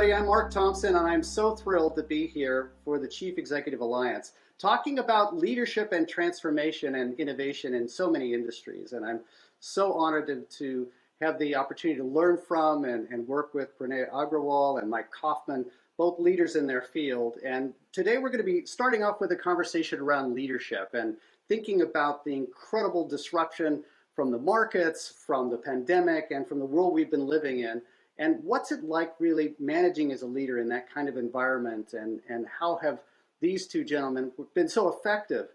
everybody. I'm Mark Thompson, and I'm so thrilled to be here for the Chief Executive Alliance, talking about leadership and transformation and innovation in so many industries. And I'm so honored to have the opportunity to learn from and work with Pranay Agrawal and Mike Kauffman, both leaders in their field. And today we're going to be starting off with a conversation around leadership and thinking about the incredible disruption from the markets, from the pandemic, and from the world we've been living in. And what's it like really managing as a leader in that kind of environment? And how have these two gentlemen been so effective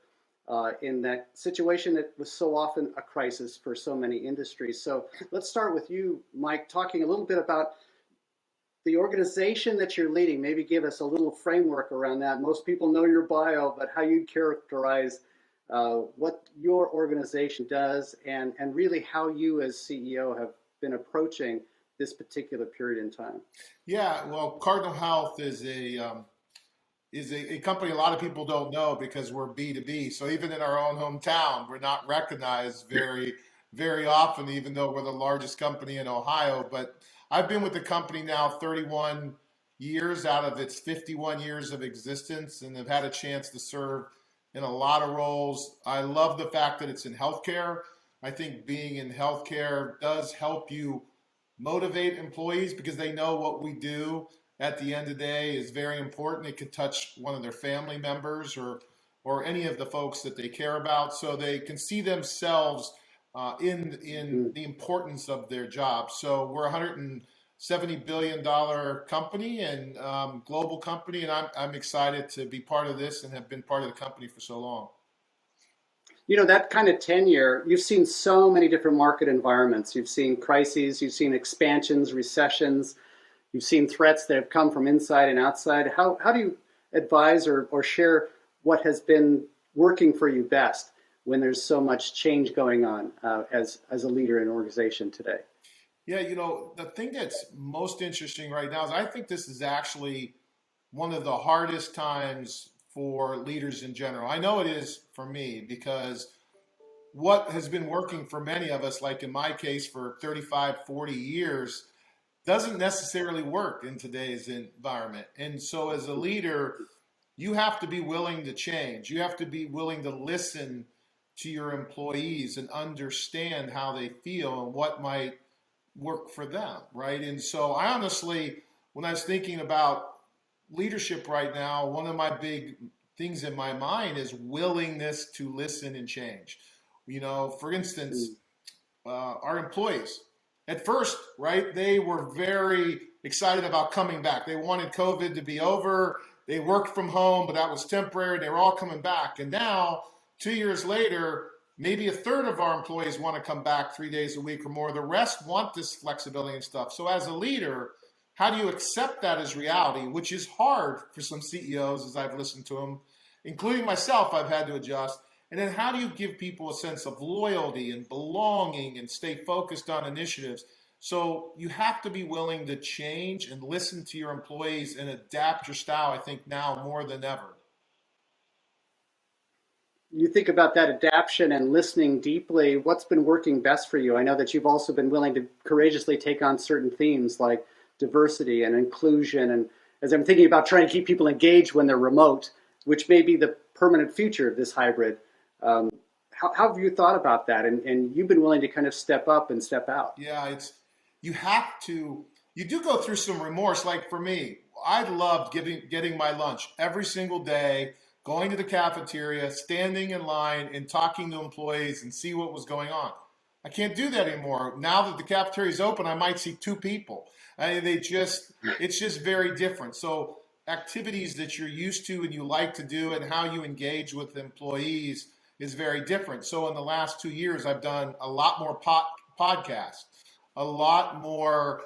in that situation that was so often a crisis for so many industries? So let's start with you, Mike, talking a little bit about the organization that you're leading. Maybe give us a little framework around that. Most people know your bio, but how you characterize what your organization does and really how you as CEO have been approaching this particular period in time. Yeah, well, Cardinal Health is a company a lot of people don't know because we're B2B. So even in our own hometown, we're not recognized very often, even though we're the largest company in Ohio. But I've been with the company now 31 years out of its 51 years of existence, and have had a chance to serve in a lot of roles. I love the fact that it's in healthcare. I think being in healthcare does help you motivate employees because they know what we do at the end of the day is very important. It could touch one of their family members or any of the folks that they care about, so they can see themselves in the importance of their job. So we're a $170 billion company and global company, and I'm excited to be part of this and have been part of the company for so long. You know, that kind of tenure, you've seen so many different market environments. You've seen crises, you've seen expansions, recessions, you've seen threats that have come from inside and outside. How do you advise or share what has been working for you best when there's so much change going on as a leader in an organization today? Yeah, you know, the thing that's most interesting right now is I think this is actually one of the hardest times for leaders in general. I know it is for me because what has been working for many of us, like in my case for 35, 40 years, doesn't necessarily work in today's environment. And so as a leader, you have to be willing to change. You have to be willing to listen to your employees and understand how they feel and what might work for them, right? And so I honestly, when I was thinking about leadership right now, one of my big things in my mind is willingness to listen and change. You know, for instance, our employees at first, right, they were very excited about coming back. They wanted COVID to be over. They worked from home, but that was temporary. They were all coming back. And now, 2 years later, maybe a third of our employees want to come back 3 days a week or more. The rest want this flexibility and stuff. So as a leader, how do you accept that as reality, which is hard for some CEOs as I've listened to them, including myself, I've had to adjust. And then how do you give people a sense of loyalty and belonging and stay focused on initiatives? So you have to be willing to change and listen to your employees and adapt your style, I think, now more than ever. You think about that adaptation and listening deeply. What's been working best for you? I know that you've also been willing to courageously take on certain themes like diversity and inclusion. And as I'm thinking about trying to keep people engaged when they're remote, which may be the permanent future of this hybrid, how have you thought about that? And you've been willing to kind of step up and step out. Yeah, you do go through some remorse. Like for me, I loved getting my lunch every single day, going to the cafeteria, standing in line and talking to employees and see what was going on. I can't do that anymore. Now that the cafeteria is open, I might see two people. It's just very different. So activities that you're used to and you like to do and how you engage with employees is very different. So in the last 2 years, I've done a lot more podcasts, a lot more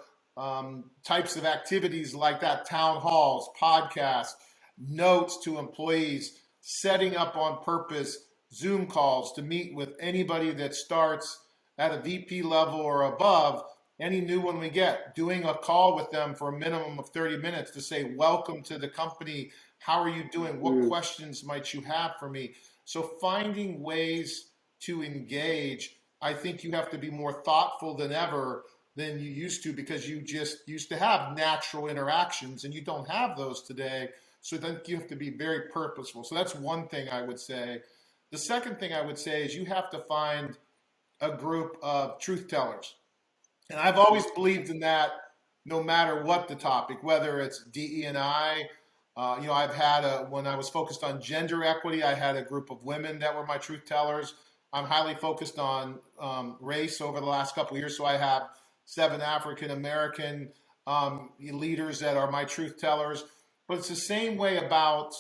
types of activities like that, town halls, podcasts, notes to employees, setting up on purpose Zoom calls to meet with anybody that starts at a VP level or above, any new one we get, doing a call with them for a minimum of 30 minutes to say, welcome to the company. How are you doing? What questions might you have for me? So finding ways to engage, I think you have to be more thoughtful than ever than you used to, because you just used to have natural interactions and you don't have those today. So then you have to be very purposeful. So that's one thing I would say. The second thing I would say is you have to find a group of truth tellers. And I've always believed in that, no matter what the topic, whether it's DE&I. I've had when I was focused on gender equity, I had a group of women that were my truth tellers. I'm highly focused on race over the last couple of years, so I have 7 African American leaders that are my truth tellers. But it's the same way about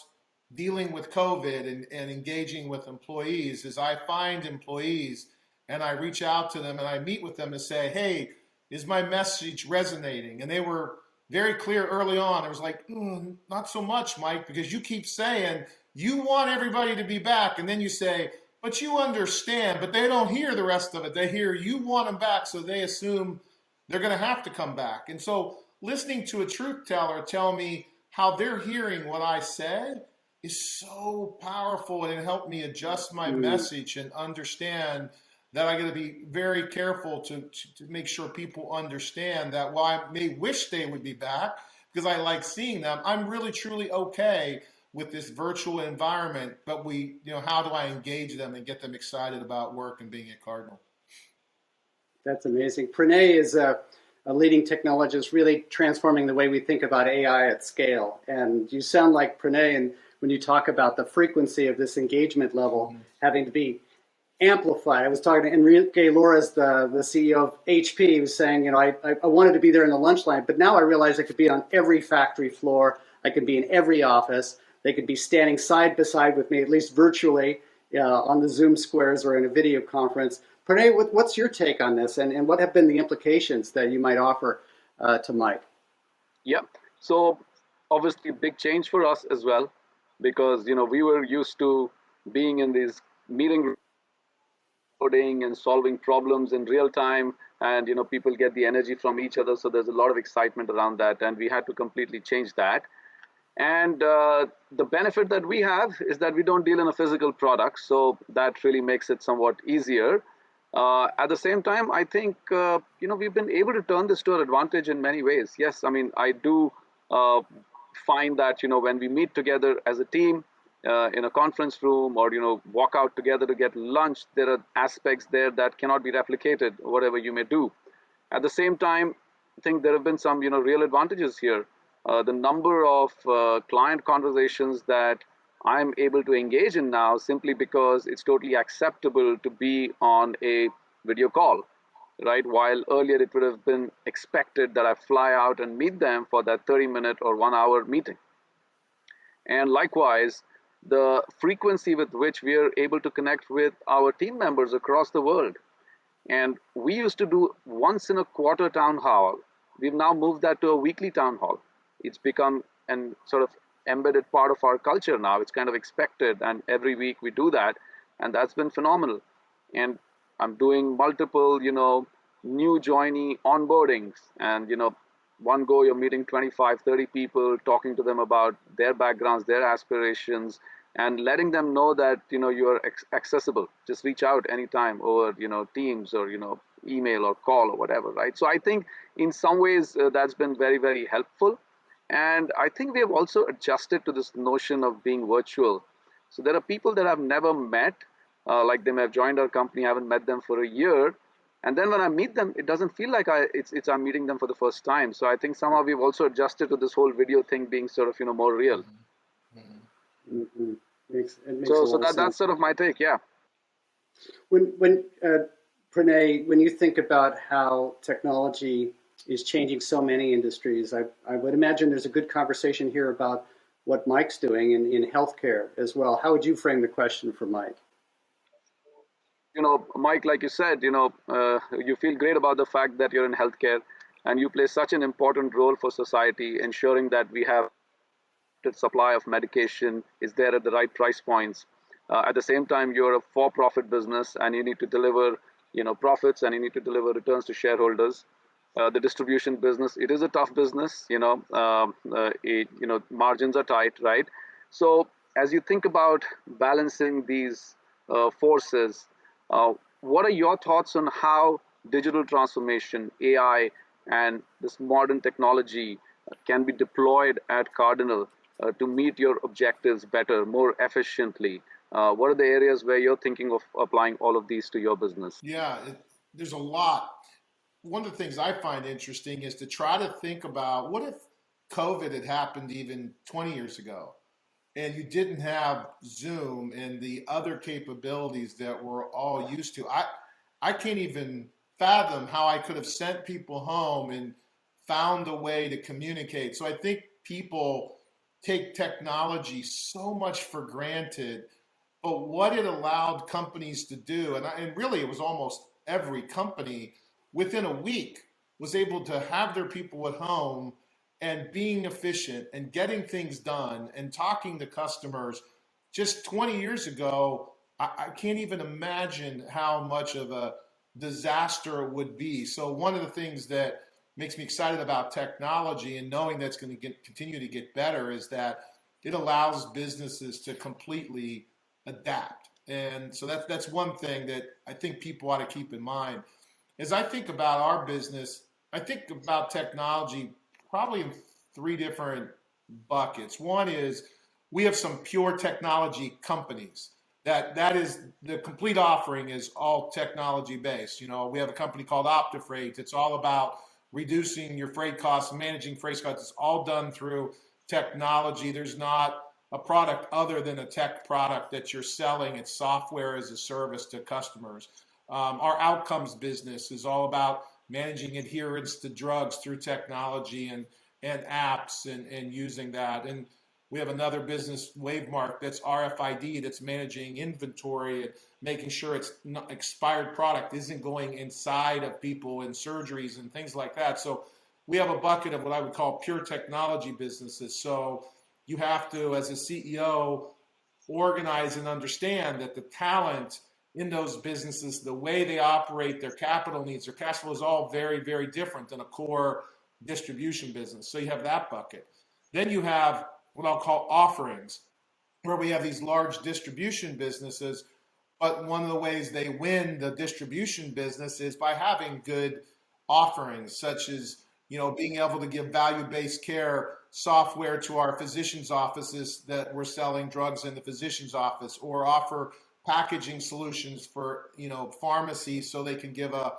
dealing with COVID and engaging with employees. Is I find employees and I reach out to them and I meet with them to say, hey, is my message resonating? And they were very clear early on. It was like, not so much, Mike, because you keep saying you want everybody to be back. And then you say, but you understand, but they don't hear the rest of it. They hear you want them back, so they assume they're going to have to come back. And so listening to a truth teller tell me how they're hearing what I said is so powerful, and it helped me adjust my message and understand that I got to be very careful to make sure people understand that while I may wish they would be back because I like seeing them, I'm really truly okay with this virtual environment. But how do I engage them and get them excited about work and being at Cardinal? That's amazing. Pranay is a leading technologist, really transforming the way we think about AI at scale. And you sound like Pranay, and when you talk about the frequency of this engagement level having to be amplified. I was talking to Enrique Lores, the CEO of HP. He was saying, I wanted to be there in the lunch line, but now I realize I could be on every factory floor. I could be in every office. They could be standing side by side with me, at least virtually, on the Zoom squares or in a video conference. Pranay, what's your take on this, and what have been the implications that you might offer to Mike? Yeah, so obviously big change for us as well, because we were used to being in these meeting coding and solving problems in real time, and people get the energy from each other, so there's a lot of excitement around that, and we had to completely change that. And the benefit that we have is that we don't deal in a physical product, so that really makes it somewhat easier. At the same time, I think we've been able to turn this to our advantage in many ways. Yes, I mean, I do find that when we meet together as a team in a conference room, or walk out together to get lunch, there are aspects there that cannot be replicated, whatever you may do. At the same time, I think there have been some real advantages here. The number of client conversations that I'm able to engage in now, simply because it's totally acceptable to be on a video call, right? While earlier it would have been expected that I fly out and meet them for that 30-minute or 1-hour meeting. And likewise, the frequency with which we are able to connect with our team members across the world. And we used to do once in a quarter town hall. We've now moved that to a weekly town hall. It's become an sort of embedded part of our culture now. It's kind of expected, and every week we do that, and that's been phenomenal. And I'm doing multiple, new joinee onboardings, and one go you're meeting 25, 30 people, talking to them about their backgrounds, their aspirations, and letting them know that you are accessible. Just reach out anytime over Teams or email or call or whatever, right? So I think in some ways that's been very, very helpful. And I think we have also adjusted to this notion of being virtual. So there are people that I've never met, like they may have joined our company, I haven't met them for a year. And then when I meet them, it doesn't feel like I'm meeting them for the first time. So I think somehow we've also adjusted to this whole video thing being sort of, more real. Mm-hmm. So that's sort of my take, yeah. When Pranay, when you think about how technology is changing so many industries, I would imagine there's a good conversation here about what Mike's doing in healthcare as well. How would you frame the question for Mike? Mike, like you said, you feel great about the fact that you're in healthcare and you play such an important role for society, ensuring that we have a supply of medication is there at the right price points. At the same time, you're a for-profit business and you need to deliver, profits, and you need to deliver returns to shareholders. The distribution business, it is a tough business, margins are tight, right? So as you think about balancing these forces, what are your thoughts on how digital transformation, AI, and this modern technology can be deployed at Cardinal to meet your objectives better, more efficiently? What are the areas where you're thinking of applying all of these to your business? Yeah, there's a lot. One of the things I find interesting is to try to think about what if COVID had happened even 20 years ago and you didn't have Zoom and the other capabilities that we're all used to. I can't even fathom how I could have sent people home and found a way to communicate. So I think people take technology so much for granted, but what it allowed companies to do, and really it was almost every company within a week was able to have their people at home and being efficient and getting things done and talking to customers. Just 20 years ago, I can't even imagine how much of a disaster it would be. So one of the things that makes me excited about technology and knowing that's going to continue to get better is that it allows businesses to completely adapt. And so that's one thing that I think people ought to keep in mind. As I think about our business, I think about technology probably in three different buckets. One is we have some pure technology companies. That is the complete offering is all technology based. You know, we have a company called OptiFreight. It's all about reducing your freight costs, managing freight costs. It's all done through technology. There's not a product other than a tech product that you're selling. It's software as a service to customers. Our outcomes business is all about managing adherence to drugs through technology and apps and using that. And we have another business, Wavemark, that's RFID, that's managing inventory and making sure it's not, expired product isn't going inside of people in surgeries and things like that. So we have a bucket of what I would call pure technology businesses. So you have to, as a CEO, organize and understand that the talent in those businesses, the way they operate, their capital needs, their cash flow is all very, very different than a core distribution business. So you have that bucket. Then you have what I'll call offerings, where we have these large distribution businesses, but one of the ways they win the distribution business is by having good offerings, such as, you know, being able to give value-based care software to our physicians' offices that we're selling drugs in the physician's office, or offer packaging solutions for, you know, pharmacies so they can give a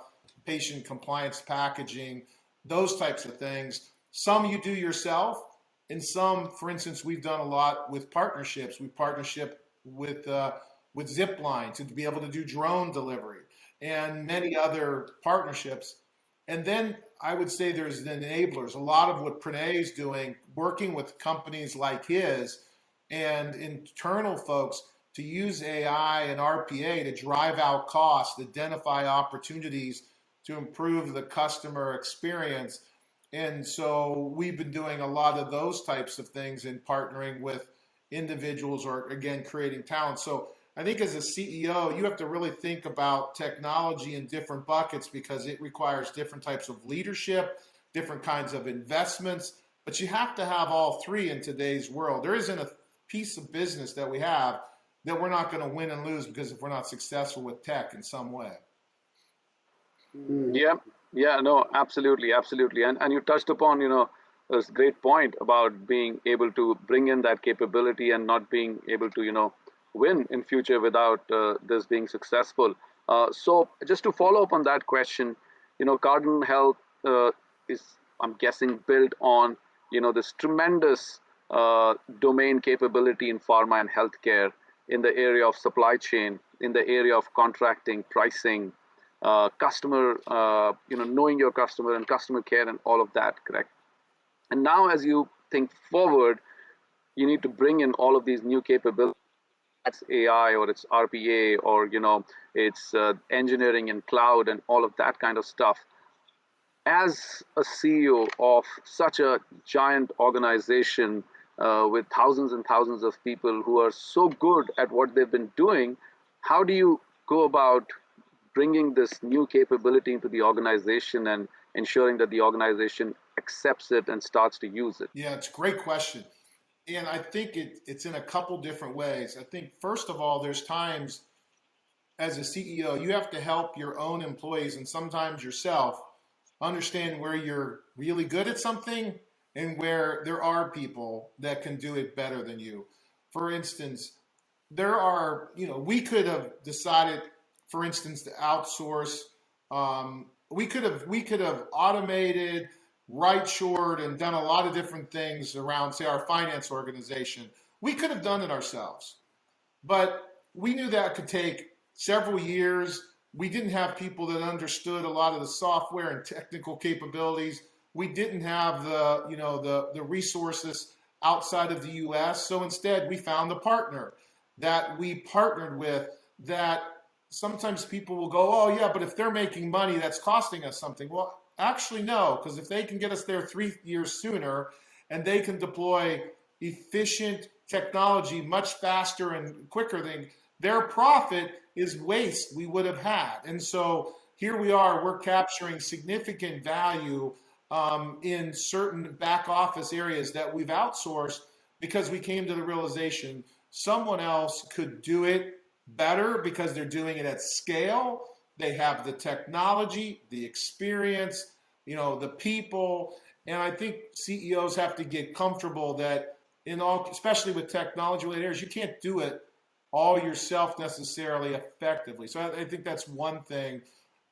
patient compliance packaging, those types of things. Some you do yourself, and some, for instance, we've done a lot with partnerships. We've partnership with Zipline to be able to do drone delivery and many other partnerships. And then I would say there's the enablers. A lot of what Pranay is doing, working with companies like his and internal folks to use AI and RPA to drive out costs, identify opportunities to improve the customer experience. And so we've been doing a lot of those types of things in partnering with individuals or, again, creating talent. So I think as a CEO, you have to really think about technology in different buckets because it requires different types of leadership, different kinds of investments, but you have to have all three in today's world. There isn't a piece of business that we have that we're not going to win and lose because if we're not successful with tech in some way. Yeah, yeah, no, absolutely, absolutely. And you touched upon, this great point about being able to bring in that capability and not being able to, win in future without this being successful. So just to follow up on that question, Cardinal Health is, I'm guessing, built on, this tremendous domain capability in pharma and healthcare in the area of supply chain, in the area of contracting, pricing, customer, knowing your customer and customer care and all of that, correct? And now as you think forward, you need to bring in all of these new capabilities. That's AI or it's RPA or, it's engineering and cloud and all of that kind of stuff. As a CEO of such a giant organization with thousands and thousands of people who are so good at what they've been doing, how do you go about bringing this new capability into the organization and ensuring that the organization accepts it and starts to use it? Yeah, it's a great question. And I think it's in a couple different ways. I think, first of all, there's times as a CEO, you have to help your own employees and sometimes yourself understand where you're really good at something and where there are people that can do it better than you. For instance, there are, we could have decided, for instance, to outsource. We could have automated, right shored, and done a lot of different things around, say, our finance organization. We could have done it ourselves, but we knew that could take several years. We didn't have people that understood a lot of the software and technical capabilities. We didn't have the resources outside of the US. So instead, we found a partner that we partnered with that sometimes people will go, oh, yeah, but if they're making money, that's costing us something. Well, actually, no, because if they can get us there 3 years sooner and they can deploy efficient technology much faster and quicker than their profit is waste we would have had. And so here we are, we're capturing significant value in certain back office areas that we've outsourced because we came to the realization someone else could do it better because they're doing it at scale. They have the technology, the experience, the people. And I think CEOs have to get comfortable that especially with technology related areas, you can't do it all yourself necessarily effectively. So I think that's one thing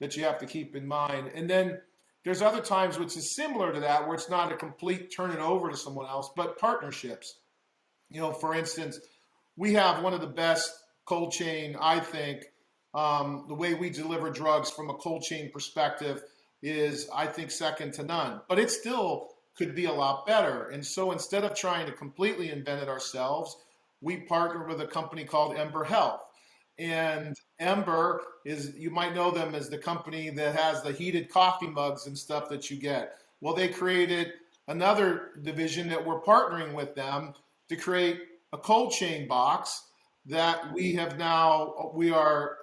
that you have to keep in mind. And then there's other times which is similar to that, where it's not a complete turn it over to someone else, but partnerships. For instance, we have one of the best cold chain, I think. The way we deliver drugs from a cold chain perspective is, I think, second to none. But it still could be a lot better. And so instead of trying to completely invent it ourselves, we partnered with a company called Ember Health. And Ember is, you might know them as the company that has the heated coffee mugs and stuff that you get. Well, they created another division that we're partnering with them to create a cold chain box that we are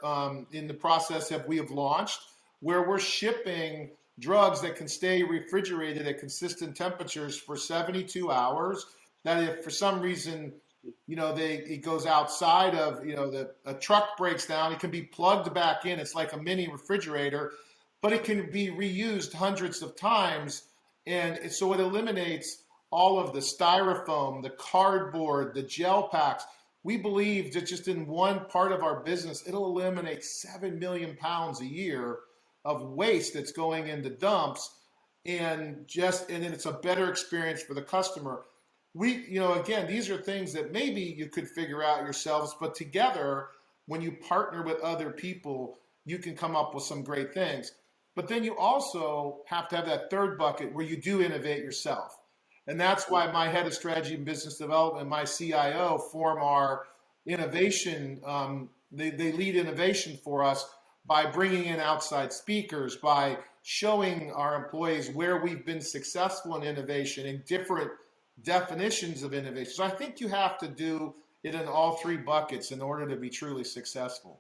in the process of, we have launched, where we're shipping drugs that can stay refrigerated at consistent temperatures for 72 hours. That if for some reason, it goes outside of, a truck breaks down, it can be plugged back in. It's like a mini refrigerator, but it can be reused hundreds of times. And so it eliminates all of the styrofoam, the cardboard, the gel packs. We believe that just in one part of our business, it'll eliminate 7 million pounds a year of waste that's going into dumps. And then it's a better experience for the customer. Again, these are things that maybe you could figure out yourselves, but together, when you partner with other people, you can come up with some great things. But then you also have to have that third bucket where you do innovate yourself. And that's why my head of strategy and business development and my CIO form our innovation. They lead innovation for us by bringing in outside speakers, by showing our employees where we've been successful in innovation in different definitions of innovation. So I think you have to do it in all three buckets in order to be truly successful.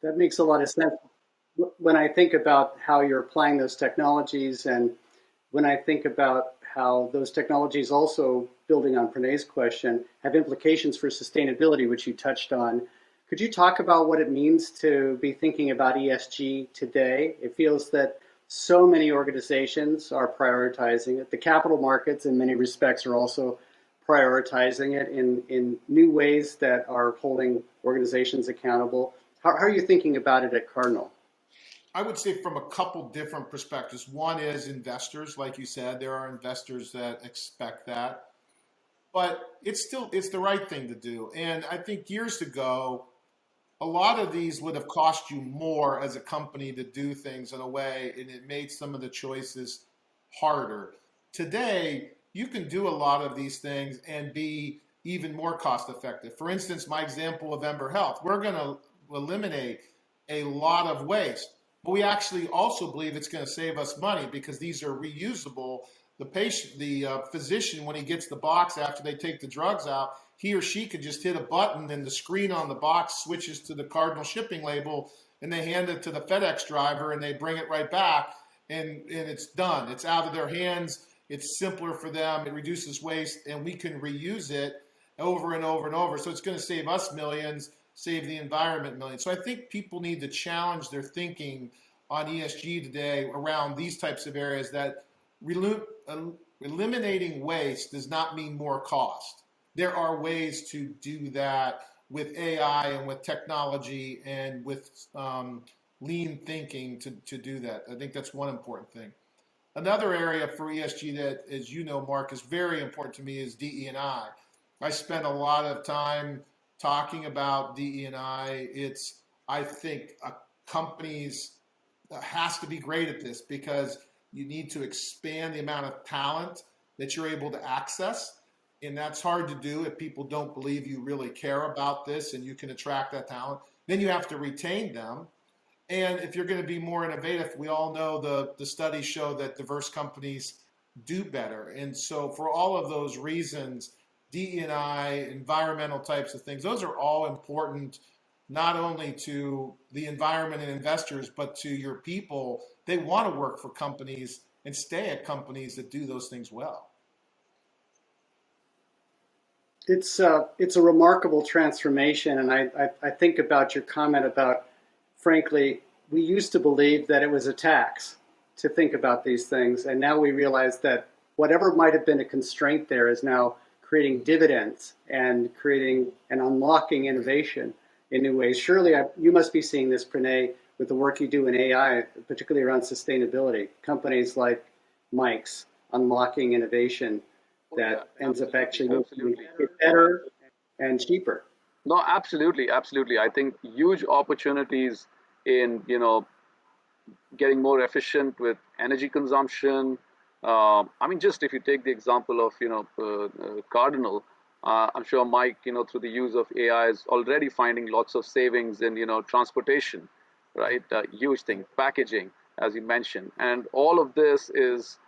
That makes a lot of sense. When I think about how you're applying those technologies, and when I think about how those technologies also, building on Pranay's question, have implications for sustainability, which you touched on, could you talk about what it means to be thinking about ESG today? It feels that so many organizations are prioritizing it. The capital markets, in many respects, are also prioritizing it in new ways that are holding organizations accountable. How are you thinking about it at Cardinal? I would say from a couple different perspectives. One is investors, like you said, there are investors that expect that, but it's the right thing to do. And I think years ago, a lot of these would have cost you more as a company to do things in a way, and it made some of the choices harder. Today, you can do a lot of these things and be even more cost effective. For instance, my example of Ember Health, we're going to eliminate a lot of waste, but we actually also believe it's going to save us money because these are reusable. The physician, when he gets the box after they take the drugs out, he or she could just hit a button and the screen on the box switches to the Cardinal shipping label, and they hand it to the FedEx driver and they bring it right back, and it's done. It's out of their hands. It's simpler for them. It reduces waste, and we can reuse it. over and over and over. So it's going to save us millions, save the environment millions. So I think people need to challenge their thinking on ESG today around these types of areas, that eliminating waste does not mean more cost. There are ways to do that with AI and with technology and with lean thinking to do that. I think that's one important thing. Another area for ESG that, as you know, Mark, is very important to me is DE&I. I spent a lot of time talking about DE&I. It's, I think, companies has to be great at this, because you need to expand the amount of talent that you're able to access. And that's hard to do if people don't believe you really care about this and you can attract that talent. Then you have to retain them. And if you're going to be more innovative, we all know the studies show that diverse companies do better. And so for all of those reasons, DE&I, environmental types of things, those are all important, not only to the environment and investors, but to your people. They want to work for companies and stay at companies that do those things well. It's a remarkable transformation, and I think about your comment about, frankly, we used to believe that it was a tax to think about these things, and now we realize that whatever might have been a constraint there is now creating dividends and creating and unlocking innovation in new ways. Surely you must be seeing this, Pranay, with the work you do in AI, particularly around sustainability. Companies like Mike's unlocking innovation that ends up actually making it better and cheaper. No, absolutely, absolutely. I think huge opportunities in getting more efficient with energy consumption. I mean, just if you take the example of Cardinal, I'm sure Mike, through the use of AI, is already finding lots of savings in transportation, right? Huge thing, packaging, as you mentioned, and all of this is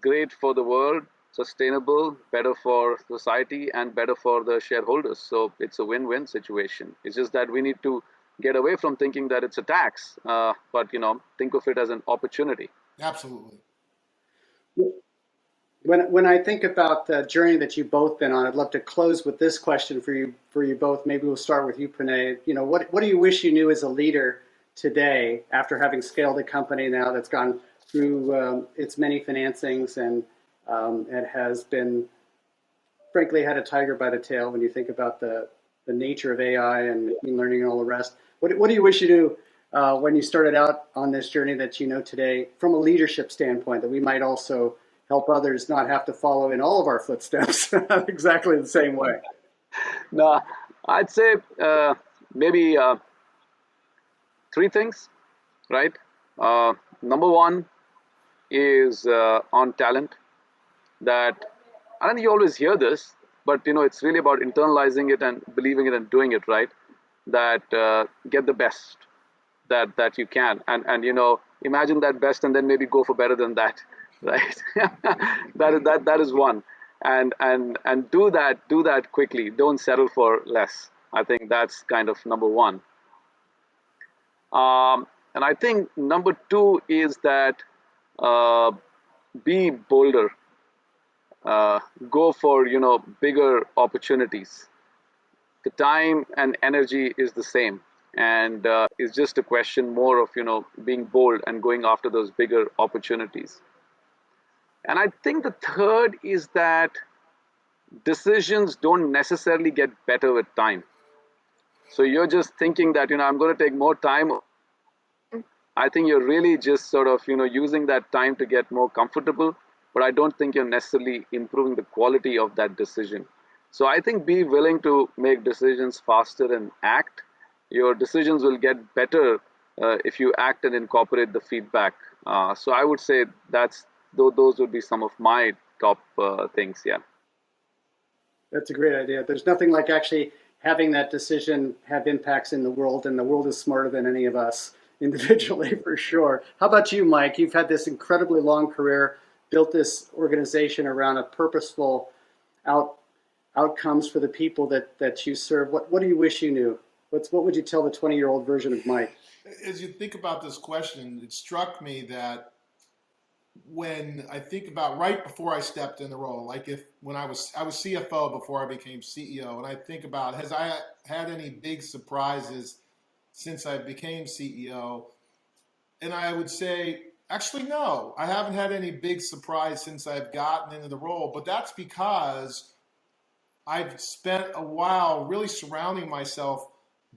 great for the world, sustainable, better for society, and better for the shareholders. So it's a win-win situation. It's just that we need to get away from thinking that it's a tax, but think of it as an opportunity. Absolutely. When I think about the journey that you've both been on, I'd love to close with this question for you both. Maybe we'll start with you, Pranay. What do you wish you knew as a leader today, after having scaled a company now that's gone through its many financings and it has been, frankly, had a tiger by the tail when you think about the nature of AI and machine learning and all the rest? What do you wish you knew when you started out on this journey that you know today from a leadership standpoint, that we might also help others not have to follow in all of our footsteps exactly the same way? No, I'd say maybe three things, right? Number one is on talent. That I don't think you always hear this, but it's really about internalizing it and believing it and doing it, right? That get the best that you can, and imagine that best, and then maybe go for better than that, right? that is one, and do that quickly. Don't settle for less. I think that's kind of number one. And I think number two is that be bolder. Go for bigger opportunities. The time and energy is the same, and it's just a question more of being bold and going after those bigger opportunities. And I think the third is that decisions don't necessarily get better with time. So you're just thinking that I'm going to take more time. I think you're really just sort of using that time to get more comfortable, but I don't think you're necessarily improving the quality of that decision. So I think be willing to make decisions faster and act. Your decisions will get better if you act and incorporate the feedback. So I would say those would be some of my top things. Yeah. That's a great idea. There's nothing like actually having that decision have impacts in the world, and the world is smarter than any of us individually, for sure. How about you, Mike? You've had this incredibly long career, built this organization around a purposeful outcomes for the people that you serve. What do you wish you knew? What would you tell the 20-year-old version of Mike? As you think about this question, it struck me that when I think about right before I stepped in the role, like when I was CFO before I became CEO, and I think about, has I had any big surprises since I became CEO? And I would say, actually, no, I haven't had any big surprise since I've gotten into the role, but that's because I've spent a while really surrounding myself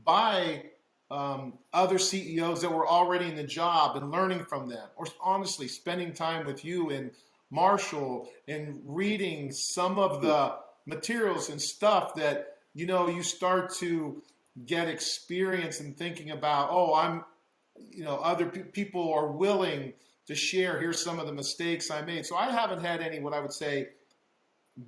by other CEOs that were already in the job and learning from them, or honestly, spending time with you and Marshall and reading some of the materials and stuff that, you start to get experience in thinking about, oh, other people are willing to share. Here's some of the mistakes I made. So I haven't had any, what I would say,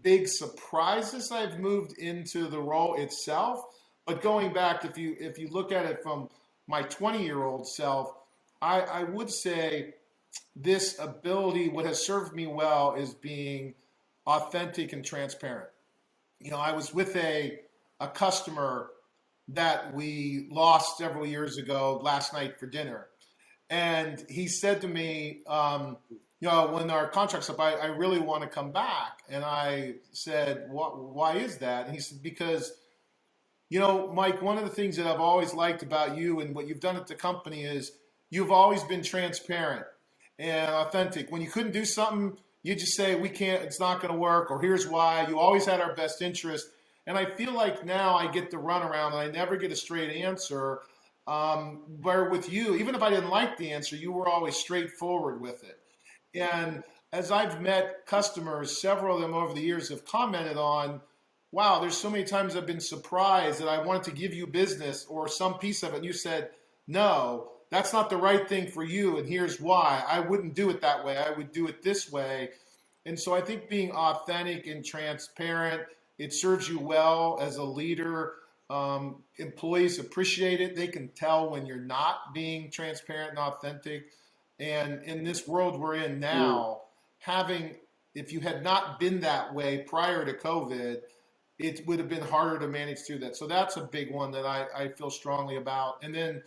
big surprises. I've moved into the role itself. But going back, if you look at it from my 20-year-old self, I would say this ability, what has served me well, is being authentic and transparent. I was with a customer that we lost several years ago last night for dinner. And he said to me, when our contract's up, I really want to come back. And I said, why is that? And he said, because, Mike, one of the things that I've always liked about you and what you've done at the company is you've always been transparent and authentic. When you couldn't do something, you just say, we can't, it's not going to work, or here's why. You always had our best interest. And I feel like now I get the runaround and I never get a straight answer. Where with you, even if I didn't like the answer, you were always straightforward with it. And as I've met customers, several of them over the years have commented on, wow, there's so many times I've been surprised that I wanted to give you business or some piece of it. And you said, no, that's not the right thing for you. And here's why. I wouldn't do it that way. I would do it this way. And so I think being authentic and transparent, it serves you well as a leader. Employees appreciate it. They can tell when you're not being transparent and authentic. And in this world we're in now, if you had not been that way prior to COVID, it would have been harder to manage through that. So that's a big one that I feel strongly about. And then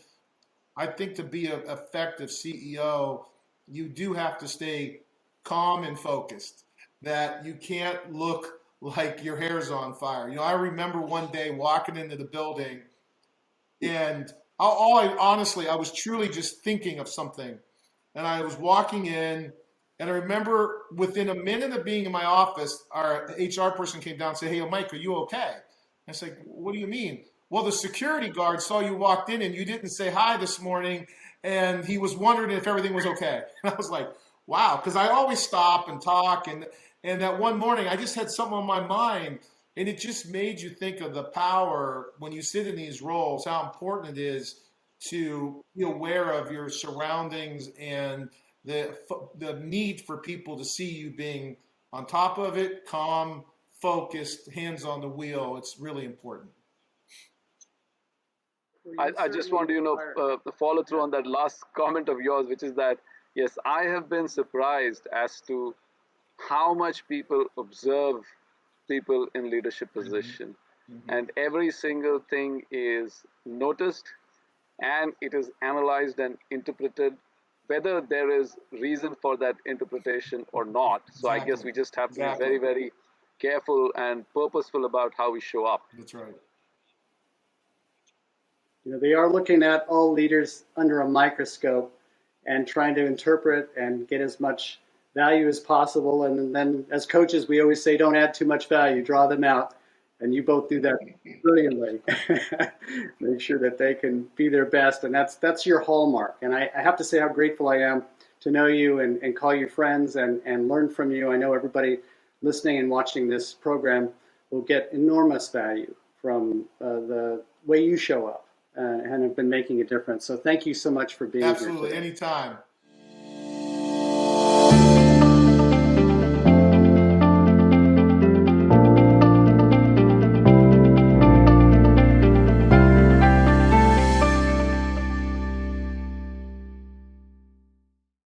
I think to be an effective CEO, you do have to stay calm and focused, that you can't look like your hair's on fire. I remember one day walking into the building and I was truly just thinking of something. And I was walking in, and I remember within a minute of being in my office, our HR person came down and said, hey, Mike, are you okay? I was like, what do you mean? Well, the security guard saw you walked in and you didn't say hi this morning, and he was wondering if everything was okay. And I was like, wow, because I always stop and talk. And that one morning, I just had something on my mind, and it just made you think of the power when you sit in these roles, how important it is to be aware of your surroundings and the need for people to see you being on top of it, calm, focused, hands on the wheel. It's really important. I just want to, follow through on that last comment of yours, which is that, yes, I have been surprised as to how much people observe people in leadership position. Mm-hmm. And every single thing is noticed and it is analyzed and interpreted, whether there is reason for that interpretation or not. So exactly. I guess we just have to be very, very careful and purposeful about how we show up. That's right. They are looking at all leaders under a microscope and trying to interpret and get as much value as possible. And then as coaches, we always say, don't add too much value, draw them out. And you both do that brilliantly. Make sure that they can be their best. And that's your hallmark. And I have to say how grateful I am to know you and call you friends and learn from you. I know everybody listening and watching this program will get enormous value from the way you show up and have been making a difference. So thank you so much for being here. Absolutely, anytime.